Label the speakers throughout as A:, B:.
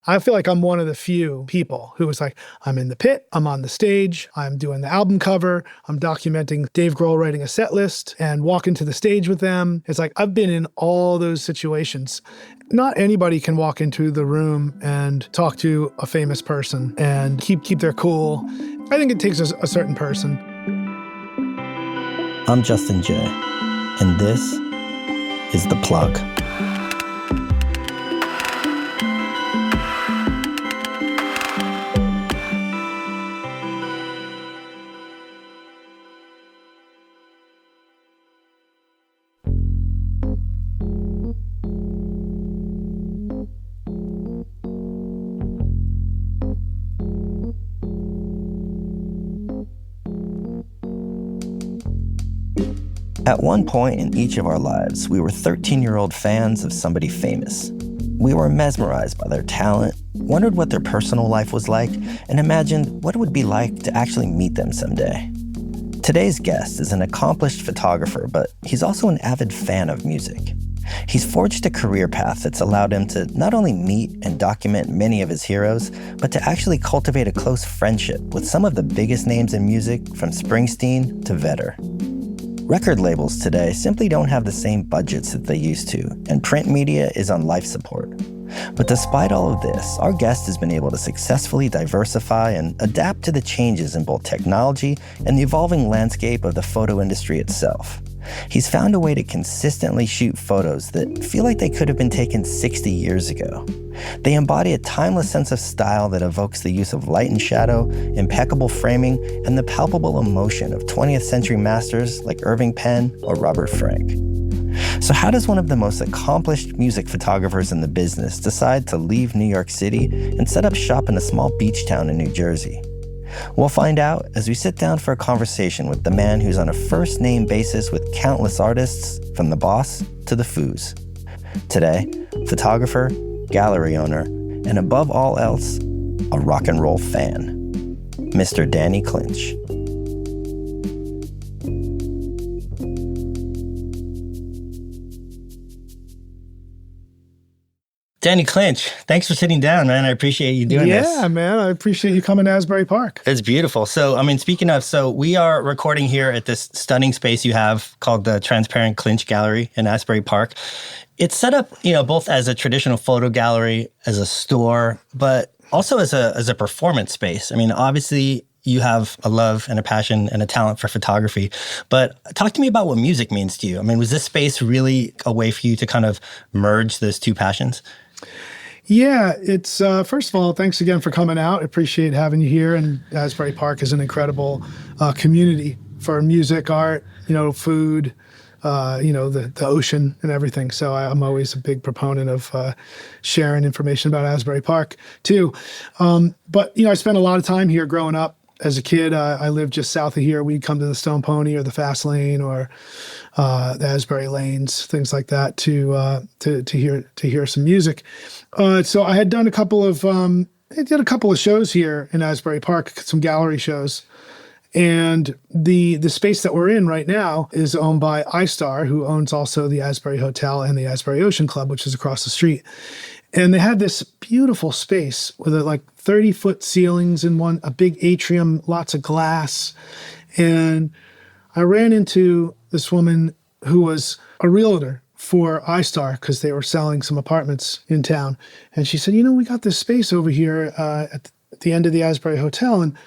A: I feel like I'm one of the few people who was like, I'm in the pit, I'm on the stage, I'm doing the album cover, I'm documenting Dave Grohl writing a set list and walking to the stage with them. It's like, I've been in all those situations. Not anybody can walk into the room and talk to a famous person and keep their cool. I think it takes a certain person.
B: I'm Justin Jay, and this is The Plug. At one point in each of our lives, we were 13-year-old fans of somebody famous. We were mesmerized by their talent, wondered what their personal life was like, and imagined what it would be like to actually meet them someday. Today's guest is an accomplished photographer, but he's also an avid fan of music. He's forged a career path that's allowed him to not only meet and document many of his heroes, but to actually cultivate a close friendship with some of the biggest names in music, from Springsteen to Vedder. Record labels today simply don't have the same budgets that they used to, and print media is on life support. But despite all of this, our guest has been able to successfully diversify and adapt to the changes in both technology and the evolving landscape of the photo industry itself. He's found a way to consistently shoot photos that feel like they could have been taken 60 years ago. They embody a timeless sense of style that evokes the use of light and shadow, impeccable framing, and the palpable emotion of 20th century masters like Irving Penn or Robert Frank. So how does one of the most accomplished music photographers in the business decide to leave New York City and set up shop in a small beach town in New Jersey? We'll find out as we sit down for a conversation with the man who's on a first-name basis with countless artists, from the Boss to the Foos. Today, photographer, gallery owner, and above all else, a rock and roll fan, Mr. Danny Clinch. Danny Clinch, thanks for sitting down, man. I appreciate you doing this.
A: Yeah, man. I appreciate you coming to Asbury Park.
B: It's beautiful. So, speaking of, we are recording here at this stunning space you have called the Transparent Clinch Gallery in Asbury Park. It's set up, both as a traditional photo gallery, as a store, but also as a performance space. Obviously, you have a love and a passion and a talent for photography, but talk to me about what music means to you. Was this space really a way for you to kind of merge those two passions?
A: Yeah, it's, first of all, thanks again for coming out. I appreciate having you here. And Asbury Park is an incredible community for music, art, food, the ocean and everything. So I'm always a big proponent of sharing information about Asbury Park too. But I spent a lot of time here growing up. As a kid, I lived just south of here. We'd come to the Stone Pony or the Fast Lane or the Asbury Lanes, things like that, to hear some music. So I had done a couple of shows here in Asbury Park, some gallery shows. And the space that we're in right now is owned by iStar, who owns also the Asbury Hotel and the Asbury Ocean Club, which is across the street. And they had this beautiful space with 30-foot ceilings in a big atrium, lots of glass. And I ran into this woman who was a realtor for iStar because they were selling some apartments in town. And she said, we got this space over here at the end of the Asbury Hotel, and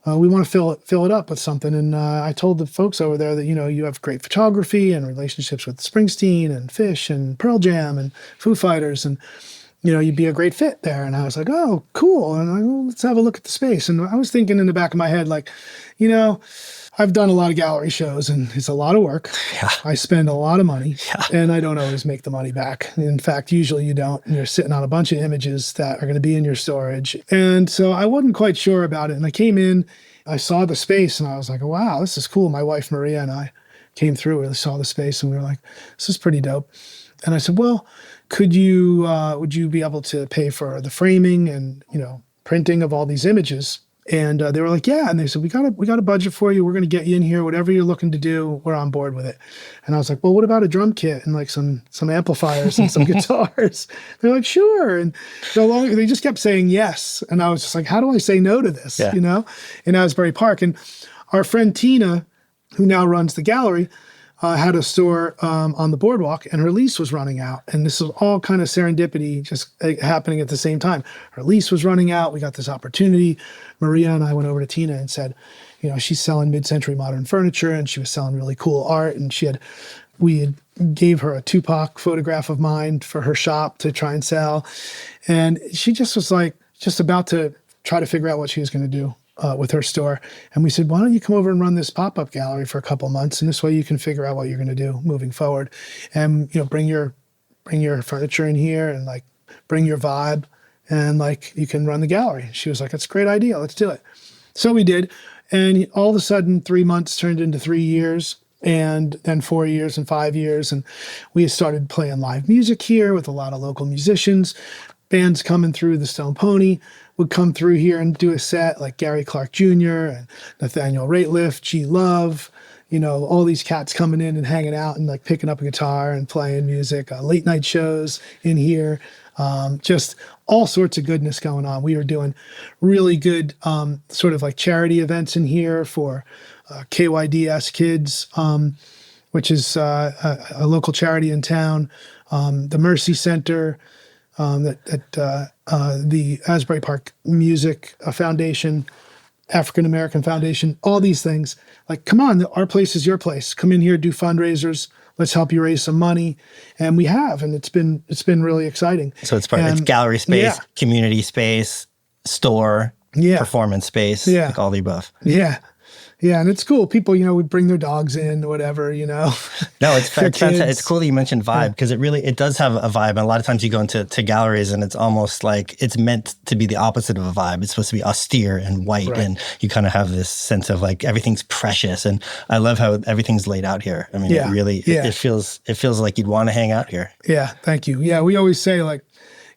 A: we want to fill it up with something. And I told the folks over there that, you have great photography and relationships with Springsteen and Fish and Pearl Jam and Foo Fighters, and you'd be a great fit there. And I was like, oh, cool. And well, let's have a look at the space. And I was thinking in the back of my head, I've done a lot of gallery shows and it's a lot of work.
B: Yeah.
A: I spend a lot of money,
B: yeah,
A: and I don't always make the money back. In fact, usually you don't. And you're sitting on a bunch of images that are going to be in your storage. And so I wasn't quite sure about it. And I came in, I saw the space, and I was like, wow, this is cool. My wife, Maria, and I came through and saw the space, and we were like, this is pretty dope. And I said, well, would you be able to pay for the framing and, printing of all these images And they were like, yeah. And they said, we got a budget for you. We're going to get you in here. Whatever you're looking to do, we're on board with it. And I was like, well, what about a drum kit and like some amplifiers and some guitars? They're like, sure. And they just kept saying yes. And I was just like, how do I say no to this?
B: Yeah.
A: In Asbury Park. And our friend Tina, who now runs the gallery, had a store on the boardwalk, and her lease was running out. And this was all kind of serendipity, just happening at the same time. Her lease was running out. We got this opportunity. Maria and I went over to Tina and said, she's selling mid-century modern furniture, and she was selling really cool art. And we had gave her a Tupac photograph of mine for her shop to try and sell. And she just was like, just about to try to figure out what she was going to do with her store. And we said, why don't you come over and run this pop-up gallery for a couple months? And this way you can figure out what you're going to do moving forward. And, bring your furniture in here and like bring your vibe, and like you can run the gallery. She was like, that's a great idea. Let's do it. So we did. And all of a sudden 3 months turned into 3 years, and then 4 years and 5 years. And we started playing live music here with a lot of local musicians. Bands coming through, the Stone Pony would come through here and do a set, like Gary Clark Jr. and Nathaniel Rateliff, G Love, all these cats coming in and hanging out and like picking up a guitar and playing music, late night shows in here, just all sorts of goodness going on. We were doing really good sort of like charity events in here for KYDS Kids, which is a local charity in town, the Mercy Center, the Asbury Park Music Foundation, African American Foundation, all these things. Like, come on, our place is your place. Come in here, do fundraisers. Let's help you raise some money. And we have, and it's been really exciting.
B: So it's it's gallery space, community space, store, performance space, like all the above.
A: Yeah. Yeah, and it's cool. People, would bring their dogs in or whatever, No,
B: it's fantastic. It's cool that you mentioned vibe, because it does have a vibe. And a lot of times you go into galleries and it's almost like it's meant to be the opposite of a vibe. It's supposed to be austere and white, right. And you kind of have this sense of like everything's precious. And I love how everything's laid out here. I mean, it feels like you'd want to hang out here.
A: Yeah, thank you. Yeah, we always say like,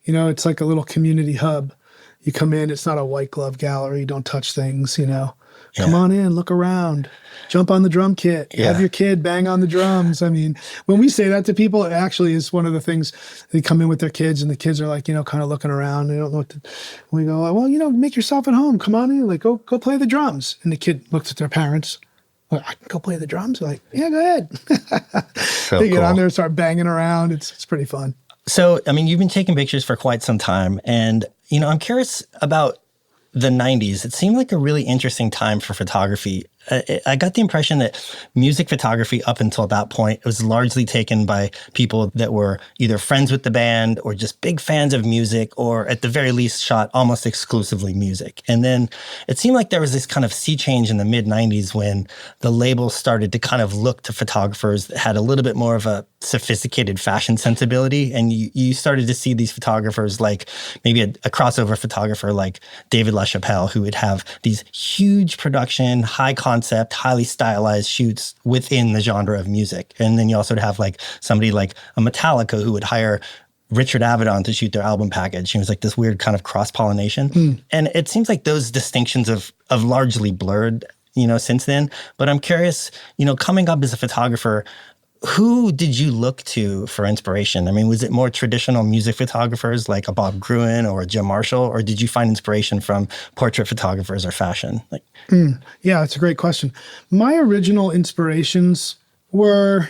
A: it's like a little community hub. You come in, it's not a white glove gallery. Don't touch things, Come on in, look around, jump on the drum kit, have your kid bang on the drums. I mean, when we say that to people, it actually is one of the things. They come in with their kids, and the kids are like, kind of looking around. They don't know what to. We go, well, make yourself at home. Come on in, like go play the drums. And the kid looks at their parents. Like, I can go play the drums. They're like, yeah, go ahead.
B: So
A: they get on there and start banging around. It's pretty fun.
B: So, I mean, you've been taking pictures for quite some time, and I'm curious about the 90s. It seemed like a really interesting time for photography. I got the impression that music photography up until that point was largely taken by people that were either friends with the band or just big fans of music, or at the very least shot almost exclusively music. And then it seemed like there was this kind of sea change in the mid-90s when the labels started to kind of look to photographers that had a little bit more of a sophisticated fashion sensibility. And you started to see these photographers like maybe a crossover photographer like David LaChapelle, who would have these huge production, high concept, highly stylized shoots within the genre of music. And then you also would have like somebody like a Metallica who would hire Richard Avedon to shoot their album package. It was like this weird kind of cross-pollination. And it seems like those distinctions have largely blurred, since then. But I'm curious, coming up as a photographer, who did you look to for inspiration? I mean, was it more traditional music photographers like a Bob Gruen or a Jim Marshall, or did you find inspiration from portrait photographers or fashion?
A: Yeah, that's a great question. My original inspirations were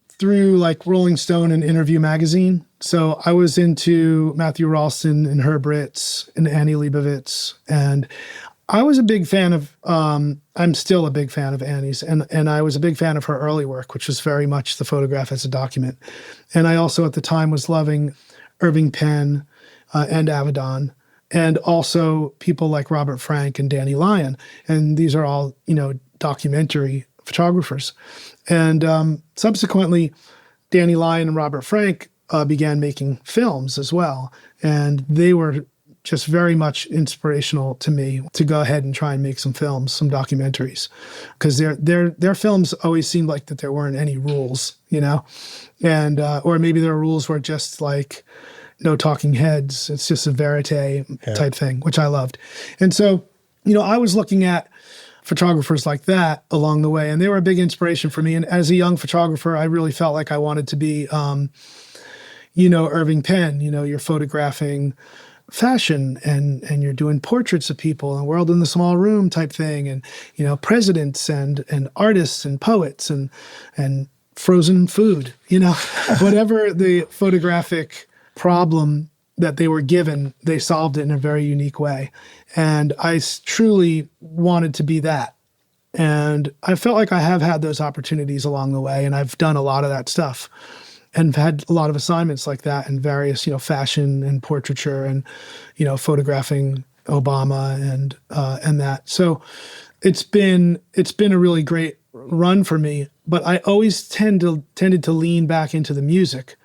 A: through like Rolling Stone and Interview magazine. So I was into Matthew Ralston and Herb Ritts and Annie Leibovitz, and I was a big fan of, I'm still a big fan of Annie's, and I was a big fan of her early work, which was very much the photograph as a document. And I also at the time was loving Irving Penn and Avedon, and also people like Robert Frank and Danny Lyon. And these are all, documentary photographers. And subsequently, Danny Lyon and Robert Frank began making films as well. And they were just very much inspirational to me to go ahead and try and make some films, some documentaries, because their films always seemed like that there weren't any rules, and or maybe their rules were just like no talking heads. It's just a verite type thing, which I loved. And so I was looking at photographers like that along the way, and they were a big inspiration for me. And as a young photographer, I really felt like I wanted to be, Irving Penn. You're photographing fashion and you're doing portraits of people and World in the Small Room type thing, and presidents and artists and poets and frozen food, whatever the photographic problem that they were given, they solved it in a very unique way. And I truly wanted to be that. And I felt like I have had those opportunities along the way, and I've done a lot of that stuff and had a lot of assignments like that in various, fashion and portraiture and, photographing Obama and that. So it's been a really great run for me, but I always tended to lean back into the music.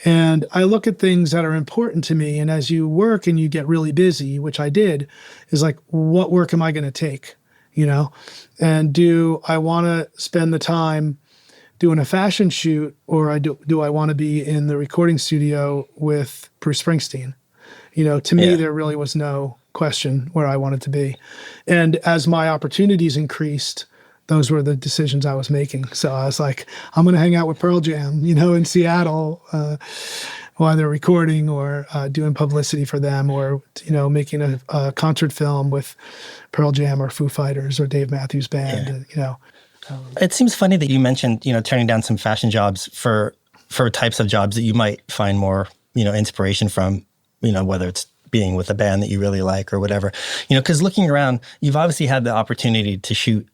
A: And I look at things that are important to me. And as you work and you get really busy, which I did, is like, what work am I going to take? And do I want to spend the time doing a fashion shoot, or do I want to be in the recording studio with Bruce Springsteen? To me, there really was no question where I wanted to be. And as my opportunities increased, those were the decisions I was making. So I was like, I'm going to hang out with Pearl Jam, in Seattle, while they're recording or doing publicity for them, or, making a concert film with Pearl Jam or Foo Fighters or Dave Matthews Band,
B: It seems funny that you mentioned, turning down some fashion jobs for types of jobs that you might find more, inspiration from, whether it's being with a band that you really like or whatever, because looking around, you've obviously had the opportunity to shoot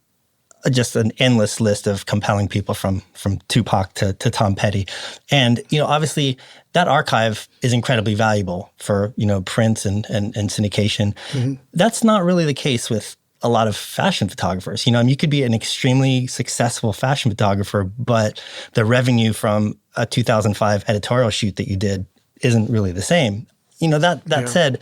B: just an endless list of compelling people from Tupac to Tom Petty. And, obviously that archive is incredibly valuable for, prints and syndication. Mm-hmm. That's not really the case with a lot of fashion photographers. You could be an extremely successful fashion photographer, but the revenue from a 2005 editorial shoot that you did isn't really the same. That said,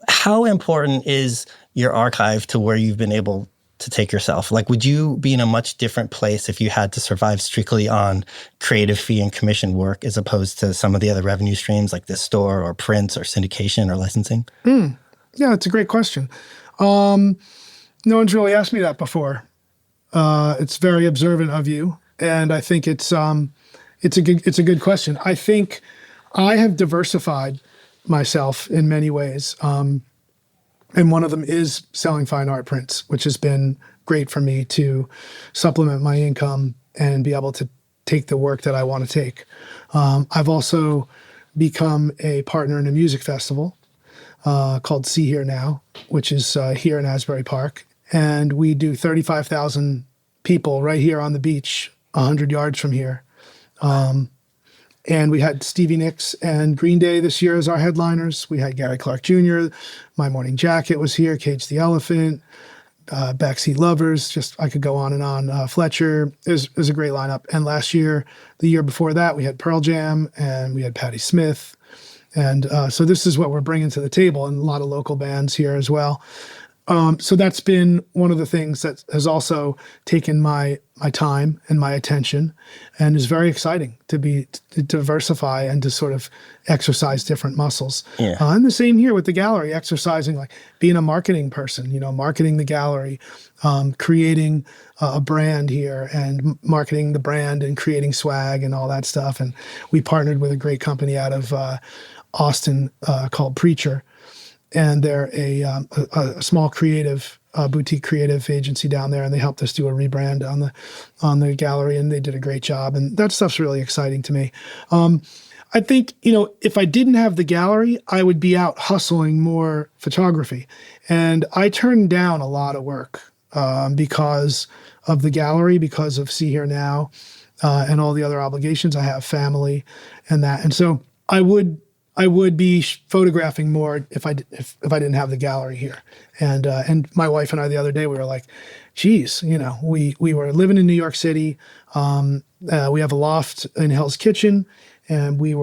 B: how important is your archive to where you've been able to take yourself? Like, would you be in a much different place if you had to survive strictly on creative fee and commission work as opposed to some of the other revenue streams like the store or prints or syndication or licensing?
A: Yeah, it's a great question. No one's really asked me that before. It's very observant of you, and I think it's a good question. I think I have diversified myself in many ways. And one of them is selling fine art prints, which has been great for me to supplement my income and be able to take the work that I want to take. I've also become a partner in a music festival called See Here Now, which is here in Asbury Park. And we do 35,000 people right here on the beach, 100 yards from here. And we had Stevie Nicks and Green Day this year as our headliners. We had Gary Clark Jr., My Morning Jacket was here, Cage the Elephant, Backseat Lovers, just I could go on and on. Fletcher, it was a great lineup. And the year before that, we had Pearl Jam and we had Patti Smith. And so this is what we're bringing to the table, and a lot of local bands here as well. So that's been one of the things that has also taken my time and my attention, and is very exciting to diversify and to sort of exercise different muscles. Yeah. And the same here with the gallery, exercising, like being a marketing person, marketing the gallery, creating a brand here and marketing the brand and creating swag and all that stuff. And we partnered with a great company out of Austin called Preacher. And they're a small creative, boutique creative agency down there, and they helped us do a rebrand on the gallery, and they did a great job. And that stuff's really exciting to me. I think, if I didn't have the gallery, I would be out hustling more photography. And I turned down a lot of work because of the gallery, because of See Here Now, and all the other obligations I have, family and that. And so I would be photographing more if I didn't have the gallery here. And my wife and I the other day, we were like, geez, we were living in New York City. We have a loft in Hell's Kitchen, and we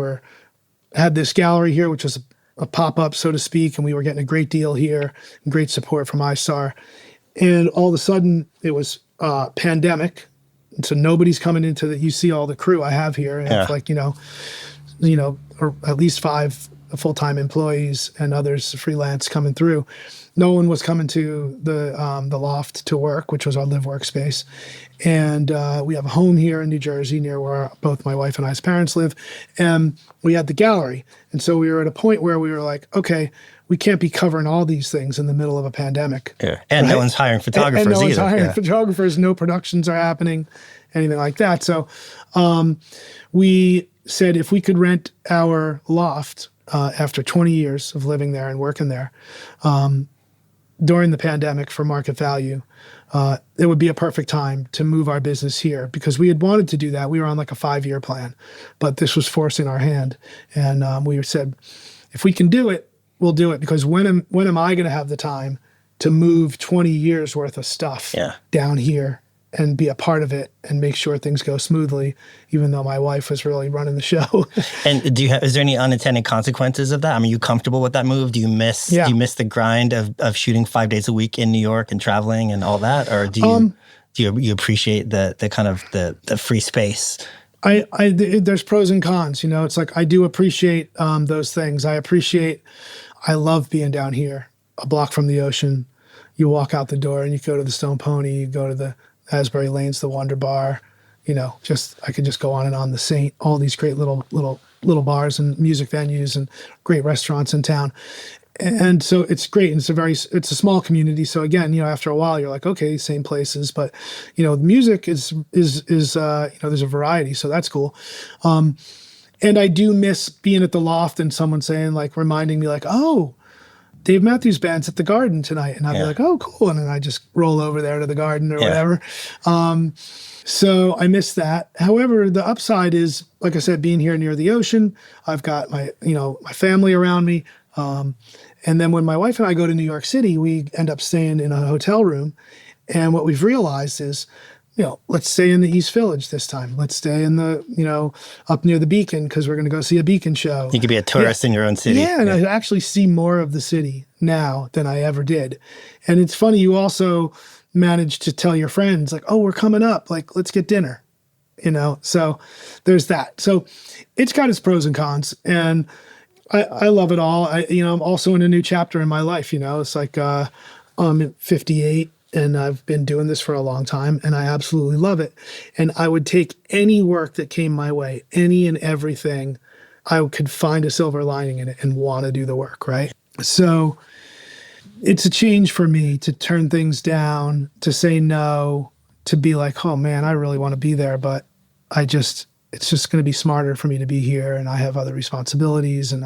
A: had this gallery here, which was a pop-up, so to speak, and we were getting a great deal here, great support from iStar. And all of a sudden, it was pandemic, and so nobody's coming into you see all the crew I have here, and it's like, or at least 5 full-time employees and others freelance coming through. No one was coming to the loft to work, which was our live workspace. And we have a home here in New Jersey near where both my wife and I's parents live. And we had the gallery. And so we were at a point where we were like, okay, we can't be covering all these things in the middle of a pandemic.
B: Yeah. And no one's hiring photographers
A: and no one's
B: either.
A: hiring photographers, no productions are happening, anything like that. So we said if we could rent our loft after 20 years of living there and working there during the pandemic for market value, it would be a perfect time to move our business here because we had wanted to do that. We were on like a 5-year plan, but this was forcing our hand. And we said, if we can do it, we'll do it because when am I going to have the time to move 20 years worth of stuff down here and be a part of it and make sure things go smoothly, even though my wife was really running the show.
B: And is there any unintended consequences of that? I mean, you comfortable with that move? Do you miss the grind of shooting 5 days a week in New York and traveling and all that? Or do you appreciate the kind of the free space?
A: There's pros and cons, it's like I do appreciate those things. I love being down here, a block from the ocean. You walk out the door and you go to the Stone Pony, you go to the Asbury Lanes, the Wonder Bar, I could just go on and on, the Saint, all these great little bars and music venues and great restaurants in town. And so it's great. And it's a small community. So again, after a while you're like, okay, same places, but the music is there's a variety. So that's cool. And I do miss being at the loft and someone saying like, reminding me like, oh, Dave Matthews Band's at the Garden tonight. And I'd be like, oh, cool. And then I just roll over there to the Garden or whatever. So I miss that. However, the upside is, like I said, being here near the ocean. I've got my family around me. And then when my wife and I go to New York City, we end up staying in a hotel room. And what we've realized is, let's stay in the East Village this time. Let's stay in the, up near the Beacon because we're going to go see a Beacon show.
B: You could be a tourist in your own city.
A: Yeah, and I actually see more of the city now than I ever did. And it's funny, you also manage to tell your friends like, oh, we're coming up. Like, let's get dinner, So there's that. So it's got its pros and cons. And I love it all. I'm also in a new chapter in my life, It's like I'm 58. And I've been doing this for a long time, and I absolutely love it. And I would take any work that came my way, any and everything. I could find a silver lining in it and want to do the work, right? So it's a change for me to turn things down, to say no, to be like, oh man, I really want to be there, but it's just going to be smarter for me to be here, and I have other responsibilities, and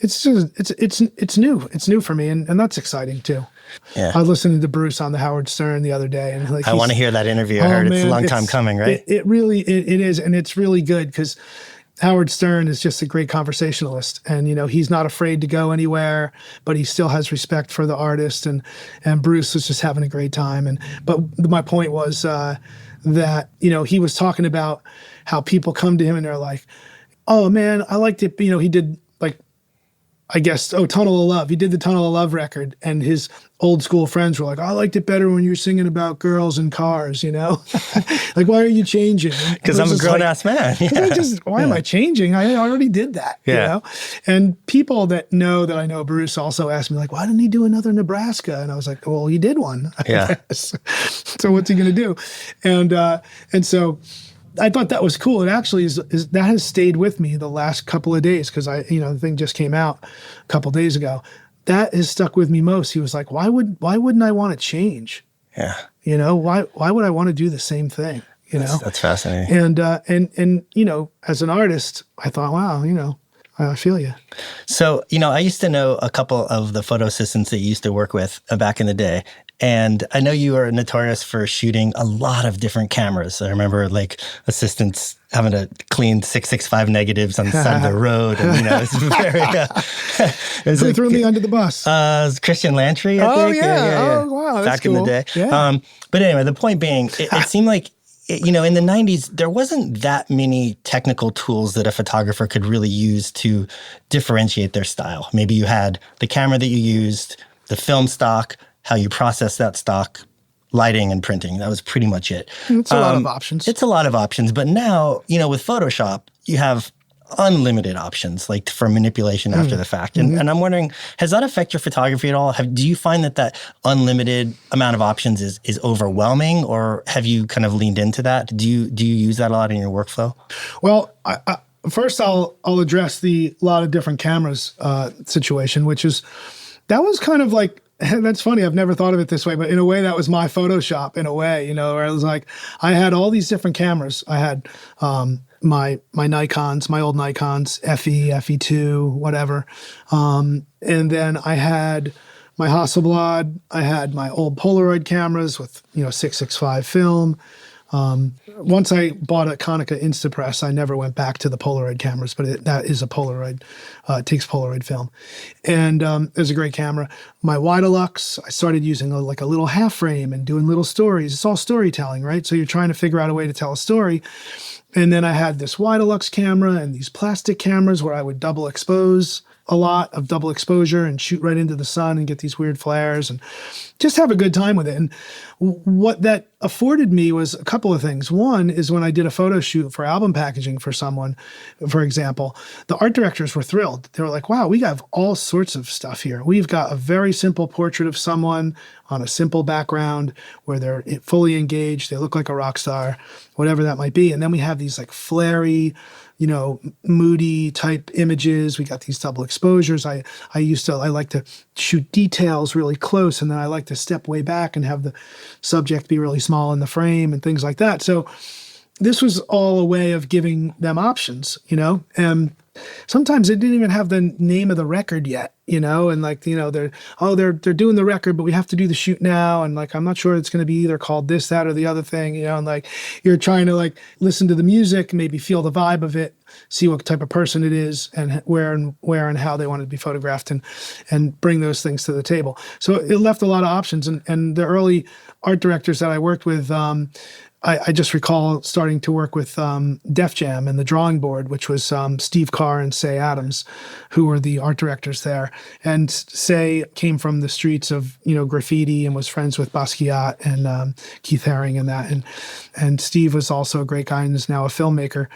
A: it's new. It's new for me, and that's exciting too. Yeah. I was listening to Bruce on the Howard Stern the other day, and like
B: I want to hear that interview. I heard it's a long time coming, right?
A: It really is, and it's really good because Howard Stern is just a great conversationalist, and he's not afraid to go anywhere, but he still has respect for the artist, and Bruce was just having a great time. But my point was that he was talking about how people come to him and they're like, oh man, I liked it. He did Tunnel of Love. He did the Tunnel of Love record, and his old school friends were like, I liked it better when you're singing about girls and cars, Like, why are you changing?
B: Because I'm a grown-ass man. Yeah.
A: Why am I changing? I already did that, And people that know that I know Bruce also asked me, like, why didn't he do another Nebraska? And I was like, well, he did one.
B: Yeah.
A: So what's he going to do? And so I thought that was cool. It actually is that has stayed with me the last couple of days because the thing just came out a couple days ago. That has stuck with me most. He was like, why wouldn't I want to change?
B: Yeah.
A: Why would I want to do the same thing?
B: That's fascinating.
A: And as an artist, I thought, wow, I feel you.
B: So, I used to know a couple of the photo assistants that you used to work with back in the day. And I know you are notorious for shooting a lot of different cameras. I remember like assistants having to clean 665 negatives on the side of the road. And, it's very...
A: Who threw me under the bus?
B: Christian Lantry, I think.
A: Yeah. Oh, wow. That's
B: back
A: cool.
B: in the day.
A: Yeah.
B: But anyway, the point being, it seemed like, in the 90s, there wasn't that many technical tools that a photographer could really use to differentiate their style. Maybe you had the camera that you used, the film stock, how you process that stock, lighting and printing. That was pretty much it.
A: It's a lot of options.
B: It's a lot of options. But now, with Photoshop, you have unlimited options, like for manipulation after the fact. And I'm wondering, has that affect your photography at all? Do you find that unlimited amount of options is overwhelming, or have you kind of leaned into that? Do you use that a lot in your workflow?
A: Well, first I'll address the lot of different cameras situation, which is, that was kind of like, that's funny. I've never thought of it this way, but in a way that was my Photoshop in a way, you know, where I was like, I had all these different cameras. I had my Nikons, my old Nikons, FE, FE2, whatever. And then I had my Hasselblad. I had my old Polaroid cameras with, 665 film. Once I bought a Konica Instapress, I never went back to the Polaroid cameras, but that is a Polaroid. It takes Polaroid film. And it was a great camera. My Widelux, I started using a little half frame and doing little stories. It's all storytelling, right? So you're trying to figure out a way to tell a story. And then I had this Widelux camera and these plastic cameras where I would double expose, a lot of double exposure, and shoot right into the sun and get these weird flares and just have a good time with it. And what that afforded me was a couple of things. One is when I did a photo shoot for album packaging for someone, for example, the art directors were thrilled. They were like, wow, we have all sorts of stuff here. We've got a very simple portrait of someone on a simple background where they're fully engaged. They look like a rock star, whatever that might be. And then we have these like flary, moody type images. We got these double exposures. I like to shoot details really close, and then I like to step way back and have the subject be really small in the frame and things like that. So this was all a way of giving them options, and sometimes they didn't even have the name of the record yet, and they're doing the record, but we have to do the shoot now. And I'm not sure it's going to be either called this, that, or the other thing, and you're trying to listen to the music, maybe feel the vibe of it, see what type of person it is and where and how they want to be photographed and bring those things to the table. So it left a lot of options. And the early art directors that I worked with, I just recall starting to work with Def Jam and the Drawing Board, which was Steve Carr and Say Adams, who were the art directors there. And Say came from the streets of graffiti and was friends with Basquiat and Keith Haring and that. And Steve was also a great guy and is now a filmmaker.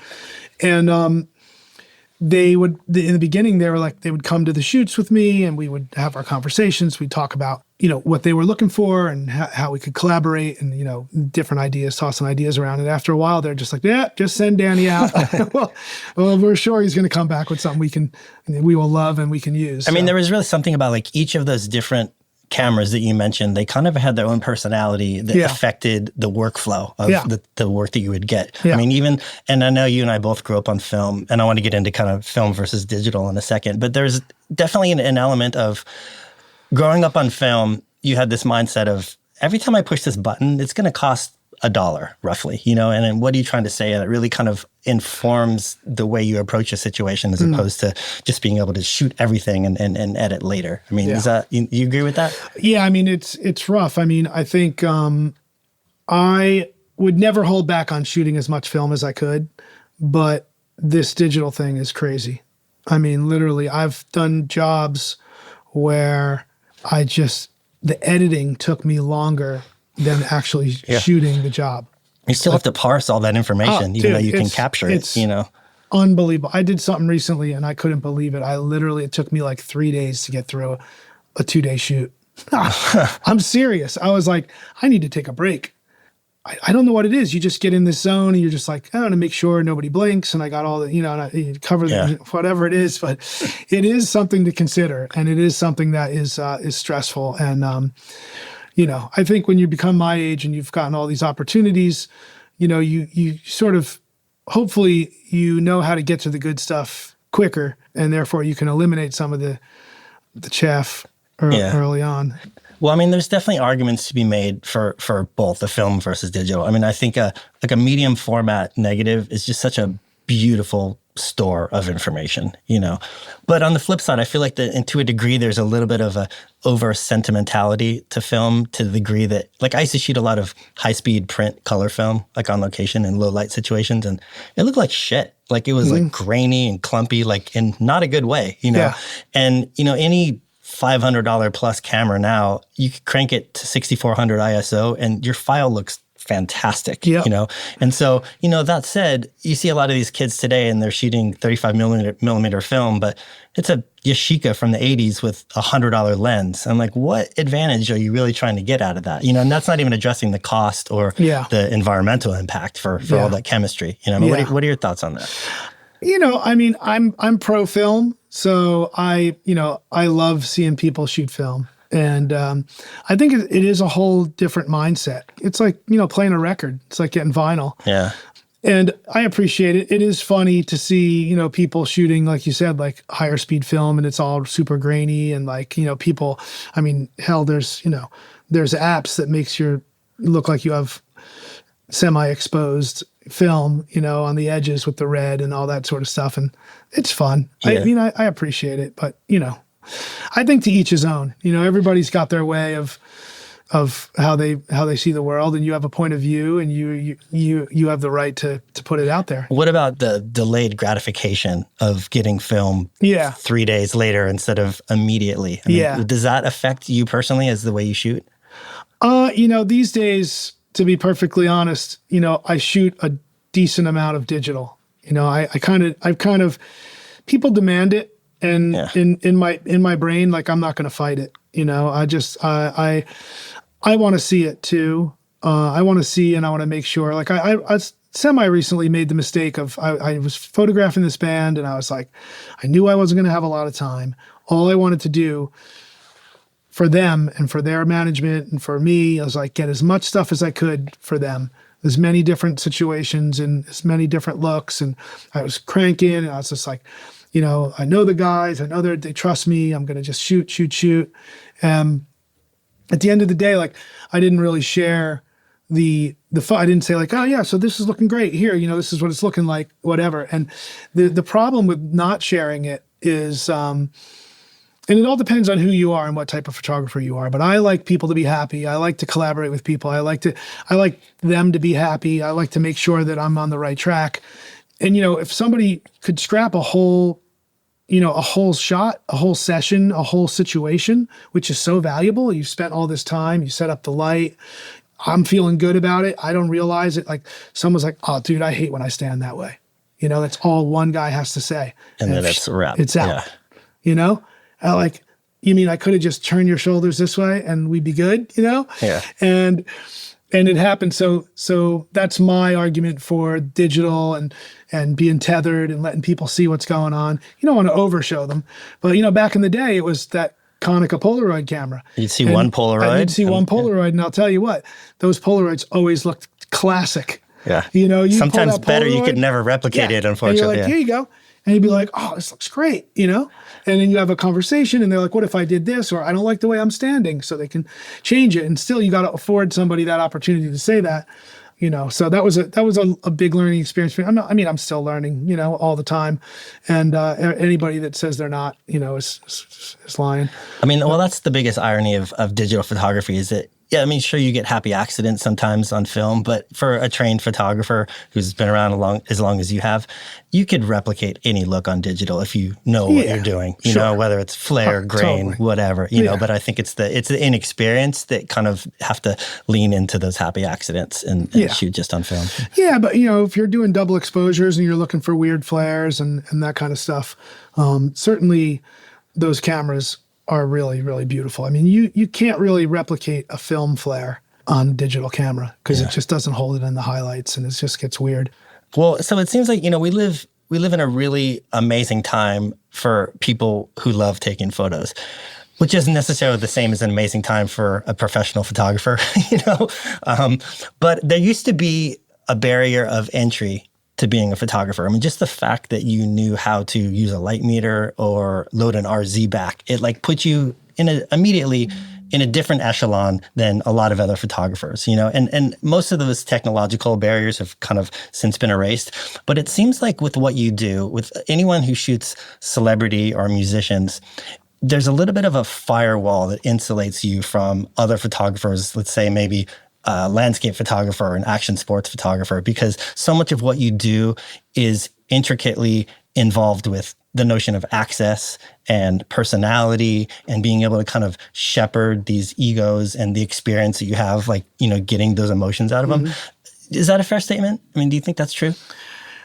A: And they would, in the beginning, they would come to the shoots with me and we would have our conversations. We'd talk about, what they were looking for and how we could collaborate and, different ideas, tossing ideas around. And after a while, they're just like, yeah, just send Danny out. well, we're sure he's going to come back with something we will love and we can use.
B: I mean, there was really something about each of those different cameras that you mentioned, they kind of had their own personality that affected the workflow of the work that you would get. Yeah. I mean, and I know you and I both grew up on film, and I want to get into kind of film versus digital in a second, but there's definitely an element of growing up on film. You had this mindset of every time I push this button, it's going to cost $1 roughly, and then what are you trying to say? And it really kind of informs the way you approach a situation as opposed to just being able to shoot everything and edit later. I mean, is that, you agree with that?
A: Yeah. I mean, it's rough. I mean, I think I would never hold back on shooting as much film as I could, but this digital thing is crazy. I mean, literally, I've done jobs where the editing took me longer than actually shooting the job.
B: You still have to parse all that information, even though you can capture it,
A: Unbelievable. I did something recently and I couldn't believe it. It took me 3 days to get through a 2-day shoot. I'm serious. I was like, I need to take a break. I don't know what it is. You just get in this zone and you're just like, I want to make sure nobody blinks and I got all the, and I cover whatever it is, but it is something to consider. And it is something that is stressful. And, I think when you become my age and you've gotten all these opportunities, you sort of, hopefully you know how to get to the good stuff quicker, and therefore you can eliminate some of the chaff early on.
B: Well, I mean, there's definitely arguments to be made for both the film versus digital. I mean, I think a medium format negative is just such a beautiful store of information, But on the flip side, I feel like to a degree, there's a little bit of a over sentimentality to film, to the degree that, I used to shoot a lot of high-speed print color film, on location in low-light situations, and it looked like shit. It was grainy and clumpy, in not a good way, Yeah. And, any $500 plus camera now, you could crank it to 6400 ISO and your file looks fantastic,
A: Yep.
B: you know? And so, you know, that said, you see a lot of these kids today and they're shooting 35 millimeter film, but it's a Yashica from the 80s with a $100 lens. I'm like, what advantage are you really trying to get out of that? You know, and that's not even addressing the cost or the environmental impact for all that chemistry. You know, I mean, what are your thoughts on that?
A: You know, I mean, I'm pro film, so I love seeing people shoot film. And I think it is a whole different mindset. It's like, you know, playing a record. It's like getting vinyl.
B: Yeah.
A: And I appreciate it. It is funny to see, you know, people shooting, like you said, like higher speed film, and it's all super grainy, and like, you know, people, I mean, hell, there's apps that makes you look like you have semi-exposed film, you know, on the edges with the red and all that sort of stuff. And it's fun.
B: Yeah.
A: I appreciate it, but, you know, I think to each his own. You know, everybody's got their way of how they see the world, and you have a point of view, and you have the right to put it out there.
B: What about the delayed gratification of getting film 3 days later instead of immediately? I mean, does that affect you personally as the way you shoot?
A: You know, these days, to be perfectly honest, you know, I shoot a decent amount of digital. You know, I've kind of people demand it. And in my brain, like, I'm not going to fight it. You know, I want to see it too. I want to see, and I want to make sure. Like I semi-recently made the mistake of I was photographing this band, and I was like, I knew I wasn't going to have a lot of time. All I wanted to do for them and for their management and for me, I was like, get as much stuff as I could for them. As many different situations and as many different looks, and I was cranking, and I was just like, you know, I know the guys. I know they trust me. I'm going to just shoot. At the end of the day, like, I didn't really share the I didn't say like, oh yeah, so this is looking great here. You know, this is what it's looking like, whatever. And the problem with not sharing it is, and it all depends on who you are and what type of photographer you are. But I like people to be happy. I like to collaborate with people. I like them to be happy. I like to make sure that I'm on the right track. And, you know, if somebody could scrap a whole shot, a whole session, a whole situation, which is so valuable. You spent all this time, you set up the light. I'm feeling good about it. I don't realize it. Like, someone's like, oh, dude, I hate when I stand that way. You know, that's all one guy has to say.
B: And then it's a wrap.
A: It's out. Yeah. You know, like, you mean I could have just turned your shoulders this way and we'd be good, you know? Yeah. And it happened. So that's my argument for digital and being tethered and letting people see what's going on. You don't want to overshow them. But, you know, back in the day, it was that Konica Polaroid camera.
B: You'd see one Polaroid.
A: You'd see one Polaroid, and I'll tell you what, those Polaroids always looked classic.
B: Yeah.
A: You know, you
B: sometimes better. You could never replicate it, unfortunately.
A: And you're like, here you go. And you'd be like, oh, this looks great, you know? And then you have a conversation, and they're like, what if I did this? Or I don't like the way I'm standing, so they can change it. And still, you got to afford somebody that opportunity to say that, you know? So that was a big learning experience for me. I'm still learning, you know, all the time. And anybody that says they're not, you know, is lying. I mean,
B: well, that's the biggest irony of digital photography is that, yeah, I mean, sure, you get happy accidents sometimes on film, but for a trained photographer who's been around as long as you have, you could replicate any look on digital if you know what you're doing, you know, whether it's flare, grain, whatever, you know, but I think it's the inexperience that kind of have to lean into those happy accidents and shoot just on film.
A: Yeah, but, you know, if you're doing double exposures and you're looking for weird flares and that kind of stuff, certainly those cameras are really, really beautiful. I mean, you can't really replicate a film flare on a digital camera because it just doesn't hold it in the highlights, and it just gets weird.
B: Well, so it seems like, you know, we live in a really amazing time for people who love taking photos, which isn't necessarily the same as an amazing time for a professional photographer, you know? But there used to be a barrier of entry to being a photographer. I mean, just the fact that you knew how to use a light meter or load an RZ back, it like put you immediately in a different echelon than a lot of other photographers, you know? And most of those technological barriers have kind of since been erased. But it seems like with what you do, with anyone who shoots celebrity or musicians, there's a little bit of a firewall that insulates you from other photographers, let's say maybe a landscape photographer or an action sports photographer, because so much of what you do is intricately involved with the notion of access and personality and being able to kind of shepherd these egos and the experience that you have, like, getting those emotions out of them. Is that a fair statement? I mean, do you think that's true?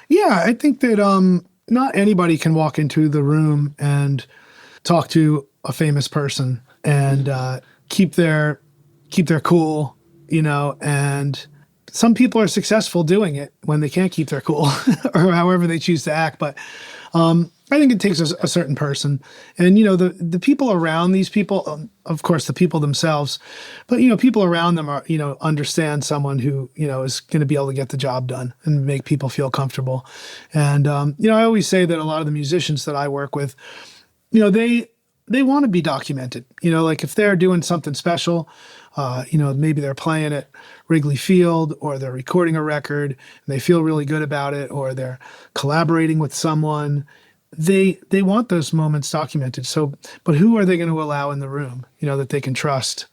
A: Yeah, I think that not anybody can walk into the room and talk to a famous person and keep their cool, and some people are successful doing it when they can't keep their cool or however they choose to act. But I think it takes a certain person, and the people around these people, of course, the people themselves, but people around them are understand someone who is going to be able to get the job done and make people feel comfortable. And I always say that a lot of the musicians that I work with, they want to be documented. Like if they're doing something special, maybe they're playing at Wrigley Field or they're recording a record and they feel really good about it, or they're collaborating with someone. They want those moments documented. So, but who are they going to allow in the room, that they can trust,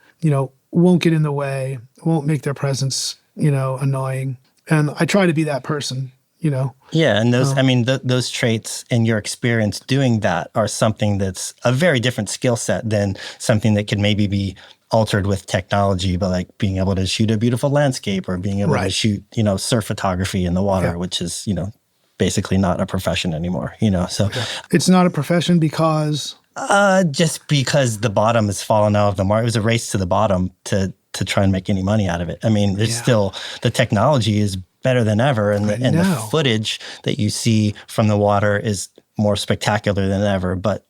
A: won't get in the way, won't make their presence, annoying. And I try to be that person,
B: Yeah, and those, those traits and your experience doing that are something that's a very different skill set than something that could maybe be altered with technology, but like being able to shoot a beautiful landscape or being able to shoot, surf photography in the water, which is, basically not a profession anymore, so.
A: It's not a profession because?
B: Just because the bottom has fallen out of the market. It was a race to the bottom to try and make any money out of it. I mean, there's still, the technology is better than ever, and the footage that you see from the water is more spectacular than ever, but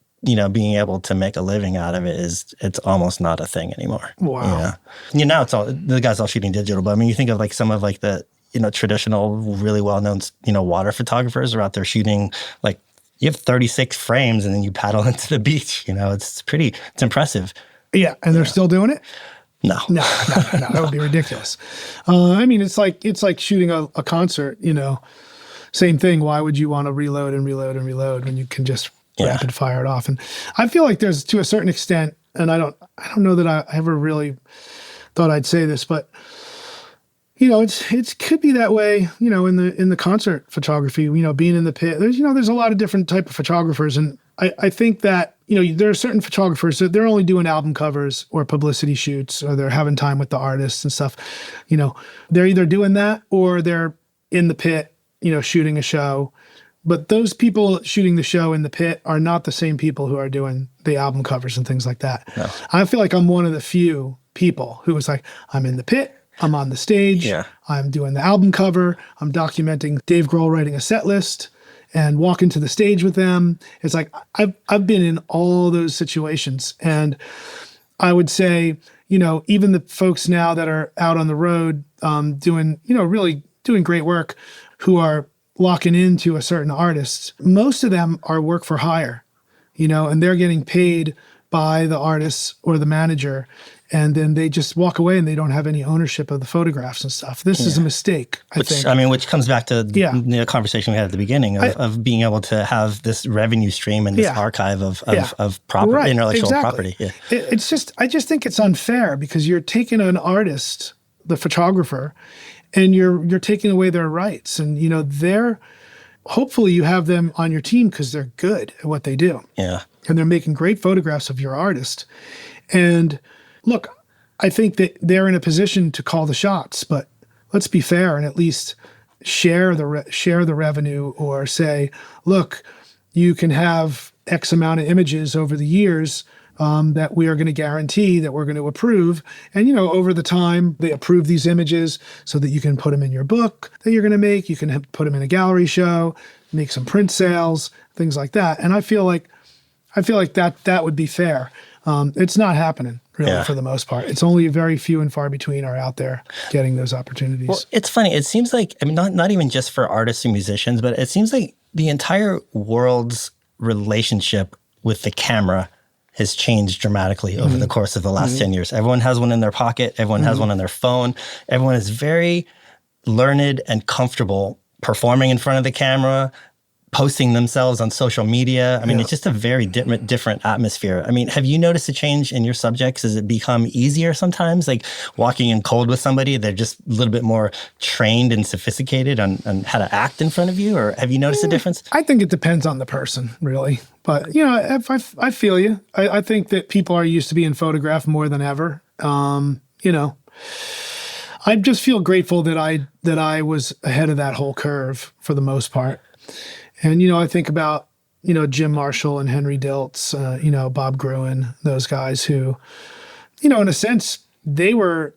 B: being able to make a living out of it it's almost not a thing anymore.
A: Wow.
B: Now it's all, the guys all shooting digital, but I mean, you think of like some of like the, traditional, really well-known, water photographers are out there shooting, like you have 36 frames and then you paddle into the beach, it's impressive.
A: Yeah. And they're still doing it?
B: No,
A: that would be ridiculous. It's like shooting a concert, same thing. Why would you want to reload when you can just rapid fire it off? And I feel like there's, to a certain extent, and I don't know that I ever really thought I'd say this, but it could be that way, in the concert photography, being in the pit. There's a lot of different type of photographers, and I think that there are certain photographers that they're only doing album covers or publicity shoots, or they're having time with the artists and stuff. They're either doing that or they're in the pit, shooting a show. But those people shooting the show in the pit are not the same people who are doing the album covers and things like that. No. I feel like I'm one of the few people who was like, I'm in the pit, I'm on the stage, I'm doing the album cover, I'm documenting Dave Grohl writing a set list and walking to the stage with them. It's like, I've been in all those situations. And I would say, even the folks now that are out on the road doing, really doing great work, who are locking into a certain artist, most of them are work for hire, and they're getting paid by the artist or the manager. And then they just walk away and they don't have any ownership of the photographs and stuff. This is a mistake, I think.
B: Which comes back to the conversation we had at the beginning of being able to have this revenue stream and this archive of property, intellectual property. Yeah.
A: I just think it's unfair because you're taking an artist, the photographer, and you're taking away their rights. And, hopefully you have them on your team because they're good at what they do.
B: Yeah.
A: And they're making great photographs of your artist. And look, I think that they're in a position to call the shots, but let's be fair and at least share the revenue, or say, look, you can have X amount of images over the years that we are going to guarantee that we're going to approve. And, over the time, they approve these images so that you can put them in your book that you're going to make. You can put them in a gallery show, make some print sales, things like that. And I feel like that would be fair. It's not happening, really, for the most part. It's only very few and far between are out there getting those opportunities.
B: Well, it's funny. It seems like, not even just for artists and musicians, but it seems like the entire world's relationship with the camera has changed dramatically over the course of the last 10 years. Everyone has one in their pocket. Everyone has one on their phone. Everyone is very learned and comfortable performing in front of the camera, posting themselves on social media. I mean, it's just a very different atmosphere. I mean, have you noticed a change in your subjects? Has it become easier sometimes? Like walking in cold with somebody, they're just a little bit more trained and sophisticated on how to act in front of you? Or have you noticed a difference?
A: I think it depends on the person, really. But, you know, I feel you. I think that people are used to being photographed more than ever. You know, I just feel grateful that I was ahead of that whole curve for the most part. And, you know, I think about, you know, Jim Marshall and Henry Diltz, you know, Bob Gruen, those guys who, you know, in a sense, they were,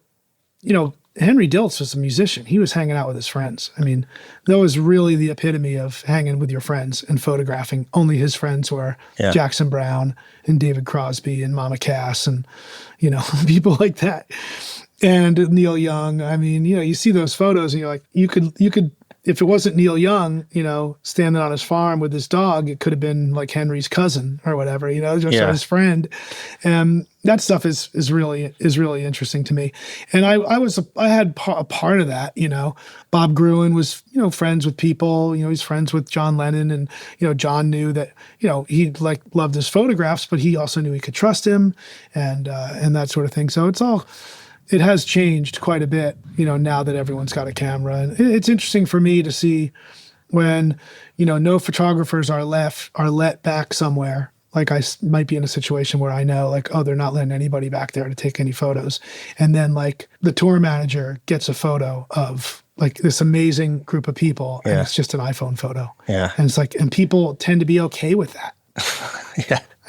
A: you know, Henry Diltz was a musician. He was hanging out with his friends. I mean, that was really the epitome of hanging with your friends and photographing. Only his friends were Jackson Browne and David Crosby and Mama Cass and, you know, people like that. And Neil Young. I mean, you know, you see those photos and you're like, you could, if it wasn't Neil Young, you know, standing on his farm with his dog, it could have been like Henry's cousin or whatever, you know, just his friend. And that stuff is really interesting to me. And I had a part of that, you know. Bob Gruen was, you know, friends with people, you know, he's friends with John Lennon, and, you know, John knew that, you know, he like loved his photographs, but he also knew he could trust him and that sort of thing. So it has changed quite a bit, you know, now that everyone's got a camera. And it's interesting for me to see when, you know, no photographers are let back somewhere. Like I might be in a situation where I know like, oh, they're not letting anybody back there to take any photos. And then like the tour manager gets a photo of like this amazing group of people and it's just an iPhone photo.
B: Yeah.
A: And it's like, and people tend to be okay with that.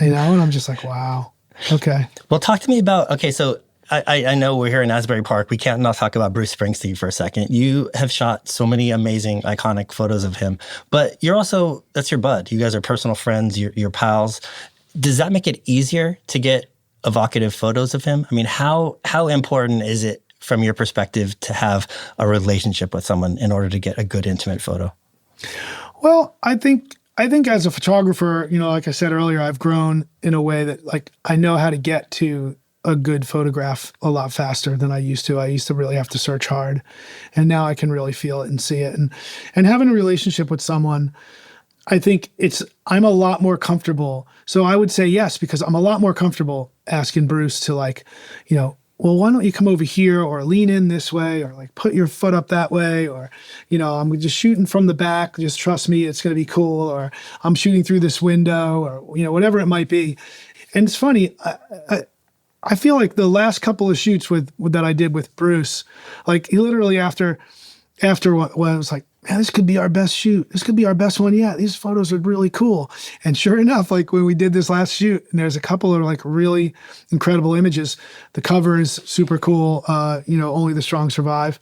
A: You know, and I'm just like, wow. Okay.
B: Well, talk to me about, okay, so I know we're here in Asbury Park. We can't not talk about Bruce Springsteen for a second. You have shot so many amazing, iconic photos of him, but you're also, that's your bud. You guys are personal friends, you're pals. Does that make it easier to get evocative photos of him? I mean, how important is it from your perspective to have a relationship with someone in order to get a good intimate photo?
A: Well, I think as a photographer, you know, like I said earlier, I've grown in a way that like I know how to get to a good photograph a lot faster than I used to. I used to really have to search hard, and now I can really feel it and see it. And having a relationship with someone, I think I'm a lot more comfortable. So I would say yes, because I'm a lot more comfortable asking Bruce to like, you know, well, why don't you come over here or lean in this way or like put your foot up that way, or, you know, I'm just shooting from the back. Just trust me, it's going to be cool. Or I'm shooting through this window, or, you know, whatever it might be. And it's funny. I feel like the last couple of shoots that I did with Bruce, like he literally after what I was like, man, this could be our best shoot. This could be our best one yet. These photos are really cool. And sure enough, like when we did this last shoot, and there's a couple of like really incredible images. The cover is super cool. You know, Only the Strong Survive.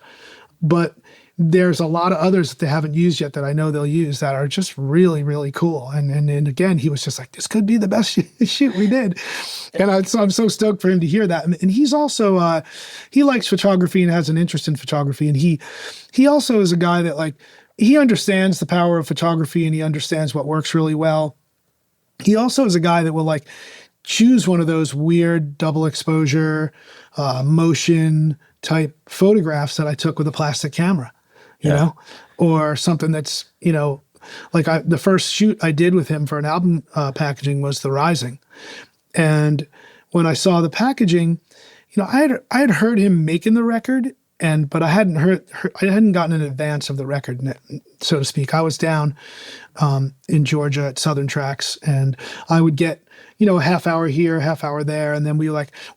A: But there's a lot of others that they haven't used yet that I know they'll use that are just really, really cool. And again, he was just like, this could be the best shoot we did. And I'm so stoked for him to hear that. And he's also, he likes photography and has an interest in photography. And he also is a guy that like, he understands the power of photography and he understands what works really well. He also is a guy that will like choose one of those weird double exposure, motion type photographs that I took with a plastic camera. You know, or something that's, you know, like the first shoot I did with him for an album packaging was The Rising. And when I saw the packaging, you know, I had heard him making the record, but I hadn't gotten an advance of the record, so to speak. I was down in Georgia at Southern Tracks, and I would get, you know, a half hour here, half hour there. And then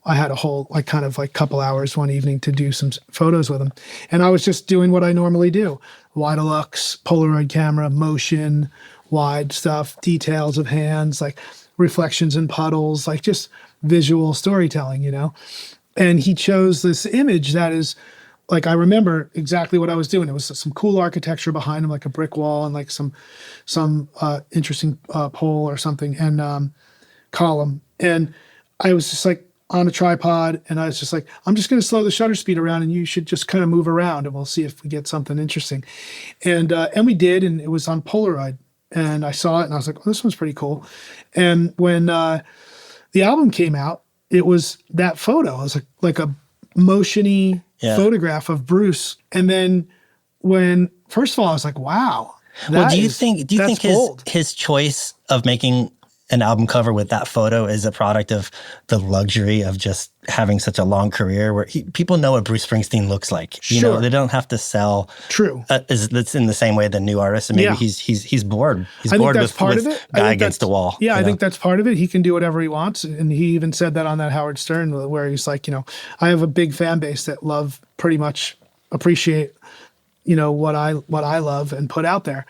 A: I had a whole, like, kind of like couple hours one evening to do some photos with him. And I was just doing what I normally do. Wide Deluxe, Polaroid camera, motion, wide stuff, details of hands, like reflections in puddles, like just visual storytelling, you know? And he chose this image that is, like, I remember exactly what I was doing. It was some cool architecture behind him, like a brick wall and like some interesting pole or something. And, column. And I was just like on a tripod, and I was just like, I'm just going to slow the shutter speed around and you should just kind of move around and we'll see if we get something interesting. And we did, and it was on Polaroid, and I saw it and I was like, oh, this one's pretty cool. And when the album came out, it was that photo. It was like a motiony photograph of Bruce. And then first of all, I was like, wow.
B: Well, do you
A: That's
B: think
A: bold.
B: his choice of making an album cover with that photo is a product of the luxury of just having such a long career where people know what Bruce Springsteen looks like. You know,
A: Sure.
B: they don't have to sell.
A: True.
B: That's in the same way the new artists. And maybe
A: Yeah.
B: he's bored. He's
A: I think
B: bored
A: that's
B: with,
A: part
B: with
A: of it.
B: Guy Against the Wall.
A: Yeah, I
B: know?
A: think that's part of it. He can do whatever he wants. And he even said that on that Howard Stern, where he's like, I have a big fan base that pretty much appreciate, what I love and put out there,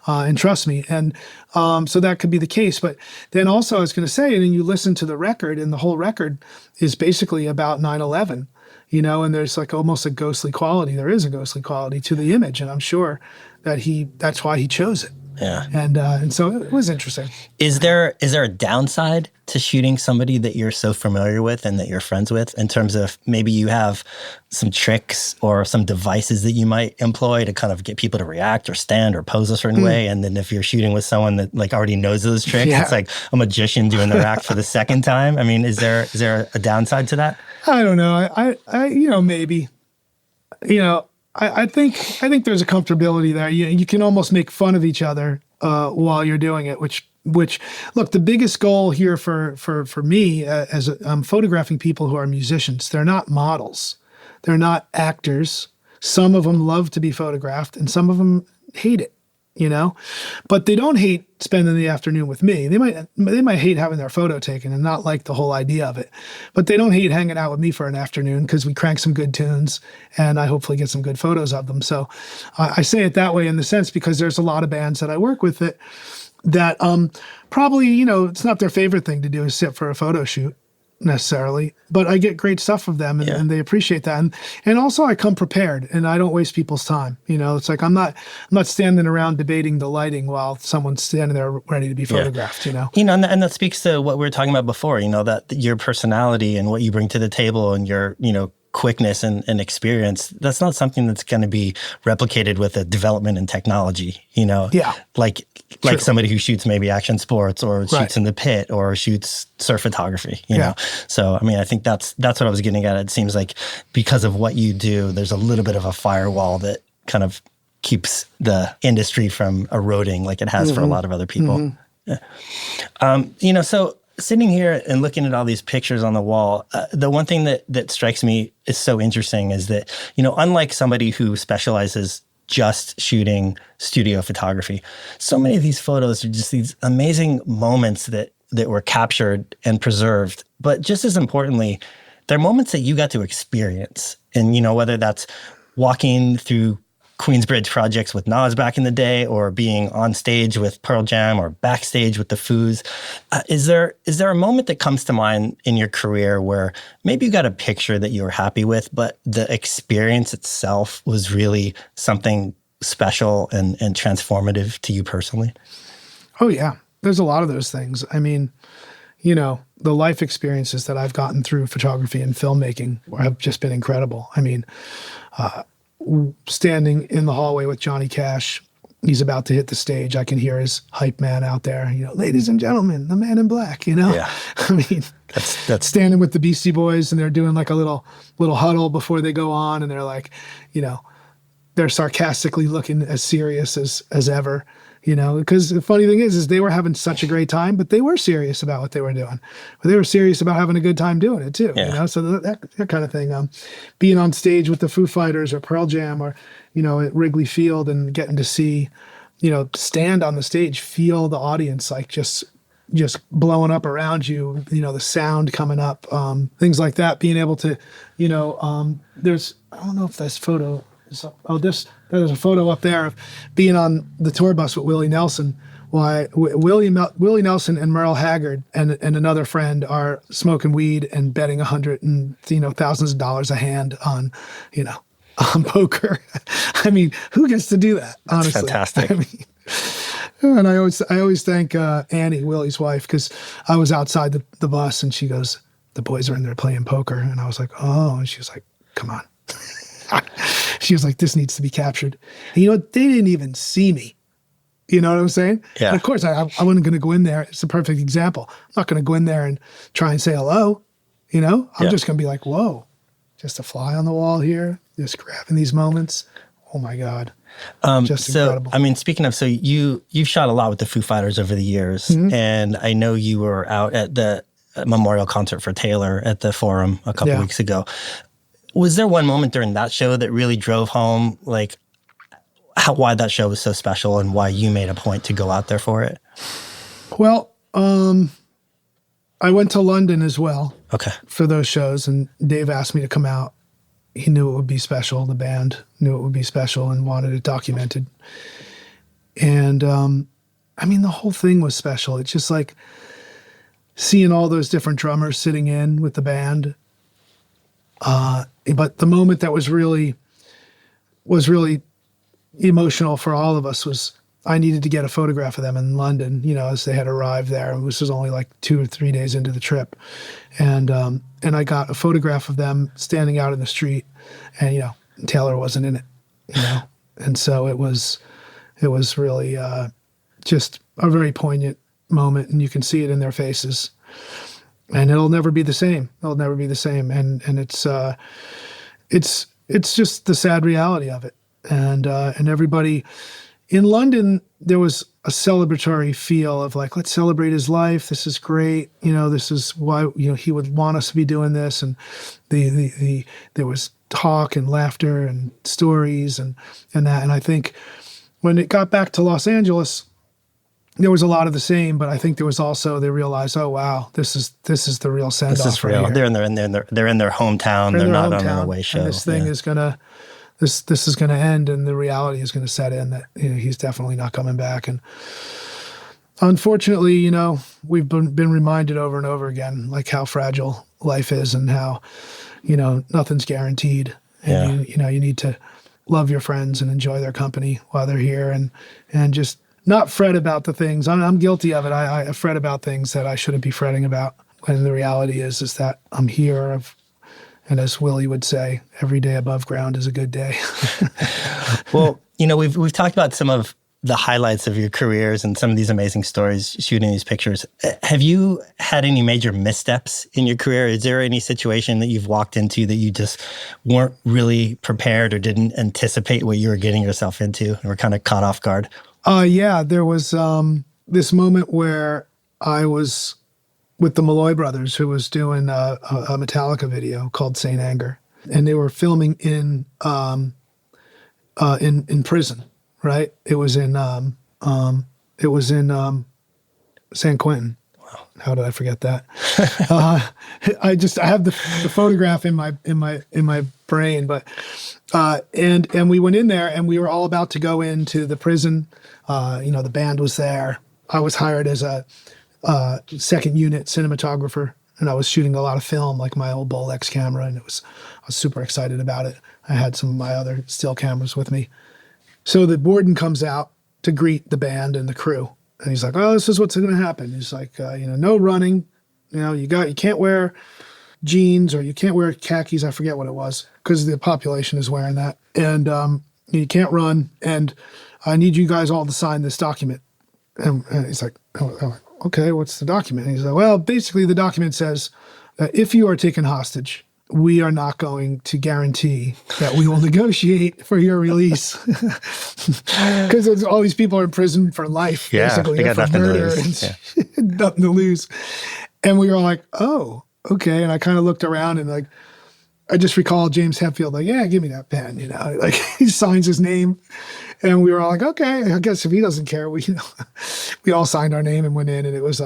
A: and trust me. And so that could be the case. But then also I was going to say, and then you listen to the record, and the whole record is basically about 9/11, and there's like almost a ghostly quality. There is a ghostly quality to the image. And I'm sure that that's why he chose it.
B: Yeah.
A: And so it was interesting.
B: Is there a downside to shooting somebody that you're so familiar with and that you're friends with, in terms of maybe you have some tricks or some devices that you might employ to kind of get people to react or stand or pose a certain way? And then if you're shooting with someone that like already knows those tricks, it's like a magician doing their act for the second time. I mean, is there a downside to that?
A: I don't know. I maybe, I think there's a comfortability there. You can almost make fun of each other while you're doing it. Which look, the biggest goal here for me as I'm photographing people who are musicians. They're not models. They're not actors. Some of them love to be photographed, and some of them hate it. But they don't hate spending the afternoon with me. They might hate having their photo taken and not like the whole idea of it, but they don't hate hanging out with me for an afternoon because we crank some good tunes and I hopefully get some good photos of them. So I say it that way in the sense because there's a lot of bands that I work with that probably, it's not their favorite thing to do is sit for a photo shoot necessarily, but I get great stuff from them and they appreciate that. And also I come prepared and I don't waste people's time. It's like, I'm not standing around debating the lighting while someone's standing there ready to be photographed, and
B: that speaks to what we were talking about before, that your personality and what you bring to the table and your, quickness and experience, that's not something that's going to be replicated with a development in technology, like somebody who shoots maybe action sports or shoots in the pit or shoots surf photography, you know? So, I mean, I think that's what I was getting at. It seems like because of what you do, there's a little bit of a firewall that kind of keeps the industry from eroding like it has for a lot of other people. Yeah. So sitting here and looking at all these pictures on the wall, the one thing that strikes me is so interesting is that, unlike somebody who specializes just shooting studio photography, so many of these photos are just these amazing moments that were captured and preserved. But just as importantly, they're moments that you got to experience. And, whether that's walking through Queensbridge projects with Nas back in the day, or being on stage with Pearl Jam, or backstage with the Foos. Is there a moment that comes to mind in your career where maybe you got a picture that you were happy with, but the experience itself was really something special and transformative to you personally? Oh, yeah.
A: There's a lot of those things. I mean, the life experiences that I've gotten through photography and filmmaking have just been incredible. I mean, standing in the hallway with Johnny Cash, he's about to hit the stage. I can hear his hype man out there, ladies and gentlemen, the man in black,
B: Yeah.
A: I mean, that's standing with the Beastie Boys and they're doing like a little huddle before they go on. And they're like, they're sarcastically looking as serious as ever, because the funny thing is they were having such a great time, but they were serious about what they were doing. But they were serious about having a good time doing it too, So that kind of thing. Being on stage with the Foo Fighters or Pearl Jam or, at Wrigley Field and getting to see, stand on the stage, feel the audience like just blowing up around you, the sound coming up, things like that, being able to, there's, I don't know if this photo is, there's a photo up there of being on the tour bus with Willie Nelson. Willie Nelson and Merle Haggard and another friend are smoking weed and betting $100 and thousands of dollars a hand on poker. I mean, who gets to do that? Honestly,
B: that's fantastic.
A: I mean, and I always thank Annie, Willie's wife, because I was outside the bus and she goes, "The boys are in there playing poker," and I was like, "Oh," and she was like, "Come on." She was like, "This needs to be captured." And they didn't even see me. You know what I'm saying?
B: Yeah.
A: And of course, I wasn't going to go in there. It's a perfect example. I'm not going to go in there and try and say hello. I'm just going to be like, whoa, just a fly on the wall here, just grabbing these moments. Oh my God. Just incredible.
B: I mean, speaking of, so you've shot a lot with the Foo Fighters over the years, and I know you were out at the memorial concert for Taylor at the Forum a couple weeks ago. Was there one moment during that show that really drove home, like, why that show was so special and why you made a point to go out there for it?
A: Well, I went to London as well for those shows, and Dave asked me to come out. He knew it would be special. The band knew it would be special and wanted it documented. And, I mean, the whole thing was special. It's just like seeing all those different drummers sitting in with the band. But the moment that was really emotional for all of us was I needed to get a photograph of them in London, you know, as they had arrived there. This was only like 2 or 3 days into the trip. And I got a photograph of them standing out in the street, and, you know, Taylor wasn't in it, you know? And so it was really just a very poignant moment, and you can see it in their faces, and it'll never be the same. It'll never be the same. And it's just the sad reality of it. And everybody in London, there was a celebratory feel of like, let's celebrate his life. This is great. You know, this is why, you know, he would want us to be doing this. And there was talk and laughter and stories and that. And I think when it got back to Los Angeles, there was a lot of the same, but I think there was also, they realized, oh wow, this is the real send off.
B: This is real. They're in their hometown. They're not on an away show.
A: And this thing is gonna. This is going to end, and the reality is going to set in that, you know, he's definitely not coming back. And unfortunately, you know, we've been reminded over and over again, like, how fragile life is and how, you know, nothing's guaranteed. And you know, you need to love your friends and enjoy their company while they're here, and just not fret about the things. I'm guilty of it. I fret about things that I shouldn't be fretting about. And the reality is that I'm here. And as Willie would say, every day above ground is a good day.
B: Well, you know, we've talked about some of the highlights of your careers and some of these amazing stories, shooting these pictures. Have you had any major missteps in your career? Is there any situation that you've walked into that you just weren't really prepared or didn't anticipate what you were getting yourself into and were kind of caught off guard?
A: Yeah, there was this moment where I was with the Malloy brothers, who was doing a Metallica video called Saint Anger, and they were filming in prison, right? It was in San Quentin. Wow, how did I forget that? I have the photograph in my brain, but and we went in there, and we were all about to go into the prison. You know, the band was there. I was hired as a second unit cinematographer, and I was shooting a lot of film, like my old Bolex camera, and I was super excited about it. I had some of my other still cameras with me. So the warden comes out to greet the band and the crew, and he's like, "Oh, this is what's going to happen." He's like, "You know, no running. You know, you can't wear jeans, or you can't wear khakis." I forget what it was, because the population is wearing that, and you can't run. And I need you guys all to sign this document. And he's like, "Oh, okay, what's the document?" And he's like, "Well, basically the document says that if you are taken hostage, we are not going to guarantee that we will negotiate for your release." Because all these people are in prison for life, basically,
B: they got
A: for
B: nothing
A: murder
B: to lose.
A: and nothing to lose. And we were all like, "Oh, okay." And I kind of looked around, and like, I just recall James Hetfield, like, "Yeah, give me that pen," you know, like he signs his name. And we were all like, "Okay, I guess if he doesn't care, we all signed our name and went in." And it was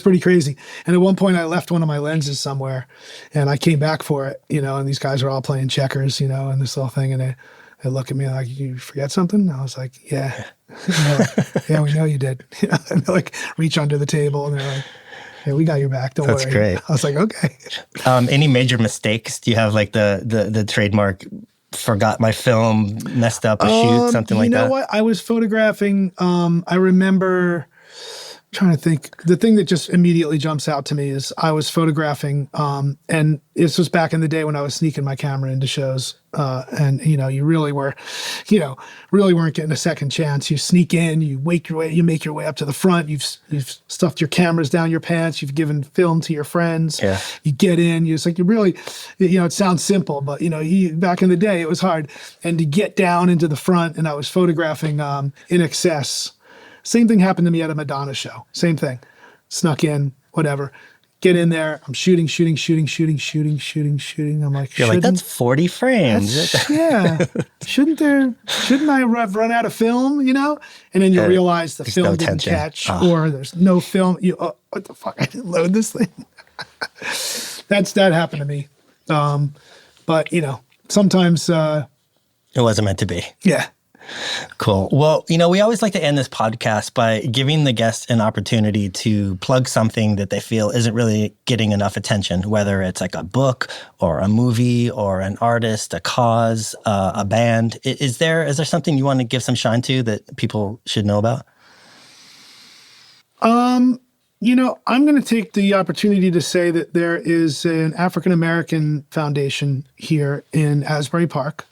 A: pretty crazy. And at one point I left one of my lenses somewhere, and I came back for it, you know, and these guys were all playing checkers, you know, and this little thing. And they look at me like, "You forget something?" And I was like, "Yeah." And they're like, "Yeah, we know you did." You know, and they like reach under the table, and they're like, "Hey, we got your back. Don't worry."
B: That's great.
A: I was like, "Okay."
B: Any major mistakes? Do you have like the trademark, forgot my film, messed up a shoot, something like that?
A: You know what? I was photographing. I remember trying to think. The thing that just immediately jumps out to me is I was photographing, and this was back in the day when I was sneaking my camera into shows, and you really weren't getting a second chance. You sneak in, you make your way up to the front. You've stuffed your cameras down your pants. You've given film to your friends.
B: Yeah.
A: You get in. It's like you really, it sounds simple, but back in the day it was hard. And to get down into the front, and I was photographing In Excess. Same thing happened to me at a Madonna show. Same thing. Snuck in, whatever. Get in there. I'm shooting. I'm like,
B: you're like, that's 40 frames.
A: Yeah. Shouldn't I have run out of film, And then you realize the film didn't catch, or there's no film. What the fuck? I didn't load this thing. That happened to me. But, sometimes.
B: It wasn't meant to be.
A: Yeah.
B: Cool. Well, we always like to end this podcast by giving the guests an opportunity to plug something that they feel isn't really getting enough attention, whether it's like a book or a movie or an artist, a cause, a band. Is there something you want to give some shine to that people should know about? I'm
A: going to take the opportunity to say that there is an African-American foundation here in Asbury Park.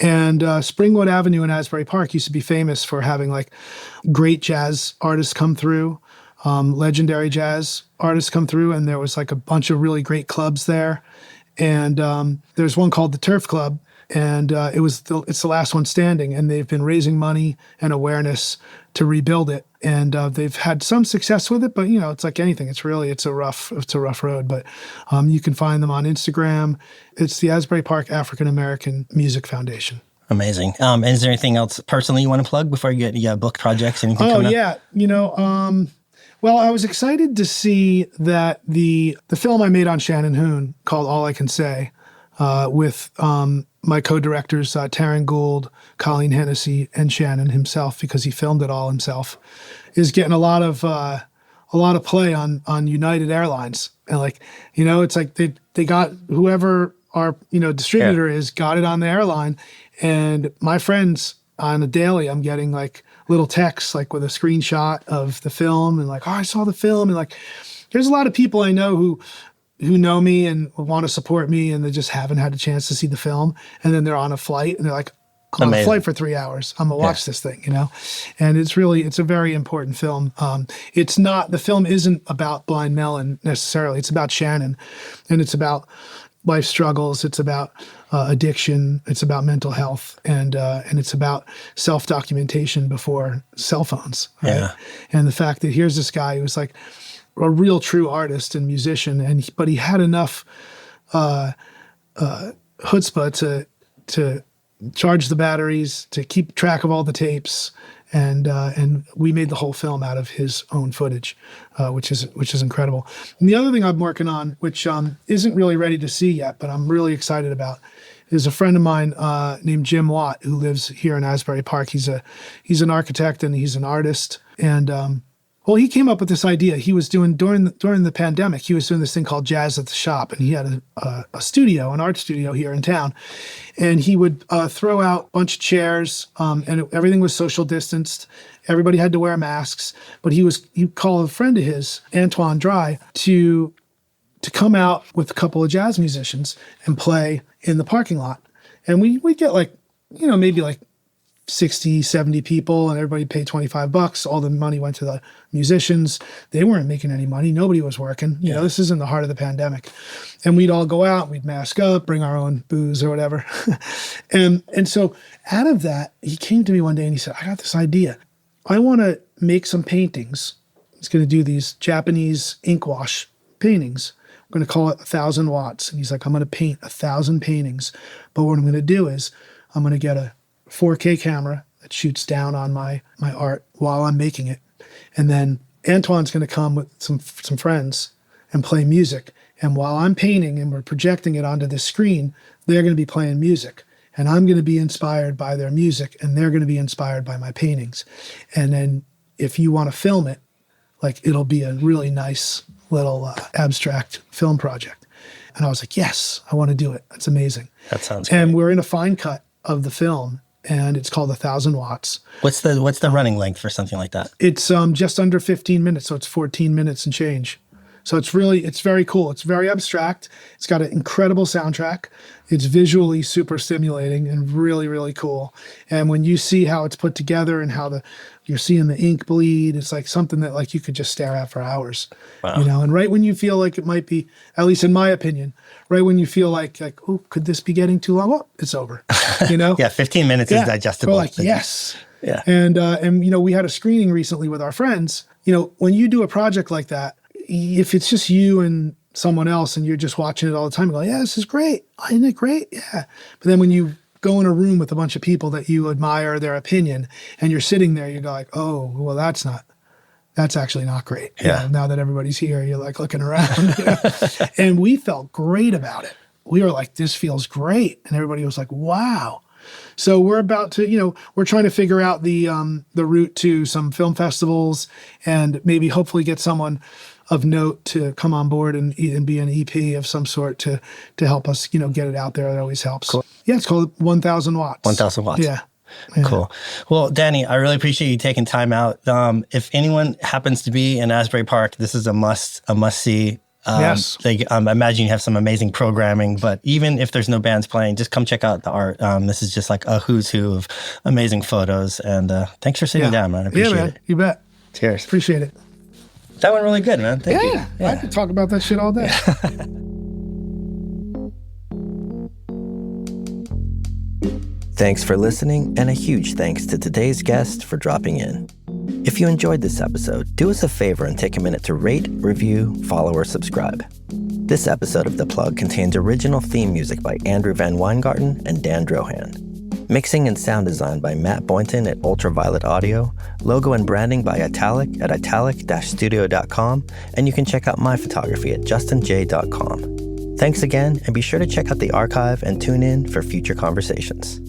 A: And Springwood Avenue in Asbury Park used to be famous for having like great jazz artists come through, legendary jazz artists come through, and there was like a bunch of really great clubs there. And there's one called the Turf Club, and it's the last one standing. And they've been raising money and awareness to rebuild it, and they've had some success with it. But it's like anything; it's a rough road. But you can find them on Instagram. It's the Asbury Park African American Music Foundation.
B: Amazing. And is there anything else personally you want to plug before you get book projects? Anything coming up?
A: Well, I was excited to see that the film I made on Shannon Hoon called All I Can Say, with my co-directors, Taryn Gould, Colleen Hennessy, and Shannon himself, because he filmed it all himself, is getting a lot of play on United Airlines. And it's like they got whoever our distributor is, got it on the airline. And my friends, on a daily, I'm getting like little texts like with a screenshot of the film and like, oh, I saw the film. And like, there's a lot of people I know who know me and want to support me, and they just haven't had a chance to see the film. And then they're on a flight and they're like, I'm on a flight for 3 hours. I'm gonna watch this thing, And it's a very important film. The film isn't about Blind Melon necessarily. It's about Shannon, and it's about life struggles. It's about addiction. It's about mental health, and it's about self-documentation before cell phones. Right? Yeah. And the fact that here's this guy who's like a real true artist and musician, but he had enough chutzpah to charge the batteries, to keep track of all the tapes, and we made the whole film out of his own footage, which is incredible. And the other thing I'm working on, which isn't really ready to see yet, but I'm really excited about, is a friend of mine named Jim Watt, who lives here in Asbury Park. He's an architect and he's an artist, and he came up with this idea. He was doing during the pandemic. He was doing this thing called Jazz at the Shop, and he had a studio, an art studio here in town. And he would throw out a bunch of chairs, and everything was social distanced. Everybody had to wear masks. But he'd call a friend of his, Antoine Dry, to come out with a couple of jazz musicians and play in the parking lot. And we'd get maybe 60, 70 people, and everybody paid $25. All the money went to the musicians. They weren't making any money. Nobody was working. This is in the heart of the pandemic. And we'd all go out, we'd mask up, bring our own booze or whatever. and so out of that, he came to me one day and he said, I got this idea. I want to make some paintings. He's going to do these Japanese ink wash paintings. I'm going to call it 1,000 watts. And he's like, I'm going to paint 1,000 paintings. But what I'm going to do is I'm going to get a 4K camera that shoots down on my art while I'm making it. And then Antoine's going to come with some friends and play music. And while I'm painting and we're projecting it onto the screen, they're going to be playing music. And I'm going to be inspired by their music, and they're going to be inspired by my paintings. And then if you want to film it, it'll be a really nice little abstract film project. And I was like, yes, I want to do it. That's amazing.
B: That sounds great.
A: And we're in a fine cut of the film. and it's called 1,000 Watts.
B: What's the running length for something like that?
A: It's just under 15 minutes, so it's 14 minutes and change. So it's very cool. It's very abstract. It's got an incredible soundtrack. It's visually super stimulating and really, really cool. And when you see how it's put together and how you're seeing the ink bleed, it's like something that like you could just stare at for hours.
B: Wow.
A: And right when you feel like it might be, at least in my opinion, right when you feel like, oh, could this be getting too long? Well, it's over.
B: Yeah, 15 minutes is digestible.
A: We're like, yes.
B: Yeah.
A: And we had a screening recently with our friends. When you do a project like that, if it's just you and someone else and you're just watching it all the time, you go, yeah, this is great. Isn't it great? Yeah. But then when you go in a room with a bunch of people that you admire their opinion and you're sitting there, you go like, oh, well, that's actually not great.
B: Yeah.
A: Now that everybody's here, you're like looking around. And we felt great about it. We were like, this feels great. And everybody was like, wow. So we're about to, we're trying to figure out the route to some film festivals and maybe hopefully get someone of note to come on board and be an EP of some sort to help us, get it out there. That always helps. Cool. Yeah, it's called 1,000 Watts.
B: 1,000 Watts.
A: Yeah.
B: Cool. Well, Danny, I really appreciate you taking time out. If anyone happens to be in Asbury Park, this is a must see.
A: Yes.
B: I imagine you have some amazing programming, but even if there's no bands playing, just come check out the art. This is just like a who's who of amazing photos. And thanks for sitting down, man. I appreciate it.
A: You bet.
B: Cheers.
A: Appreciate it.
B: That went really good, man. Thank you.
A: Yeah, I could talk about that shit all day.
B: Thanks for listening, and a huge thanks to today's guest for dropping in. If you enjoyed this episode, do us a favor and take a minute to rate, review, follow, or subscribe. This episode of The Plug contains original theme music by Andrew Van Weingarten and Dan Drohan. Mixing and sound design by Matt Boynton at Ultraviolet Audio, logo and branding by Italic at italic-studio.com, and you can check out my photography at justinj.com. Thanks again, and be sure to check out the archive and tune in for future conversations.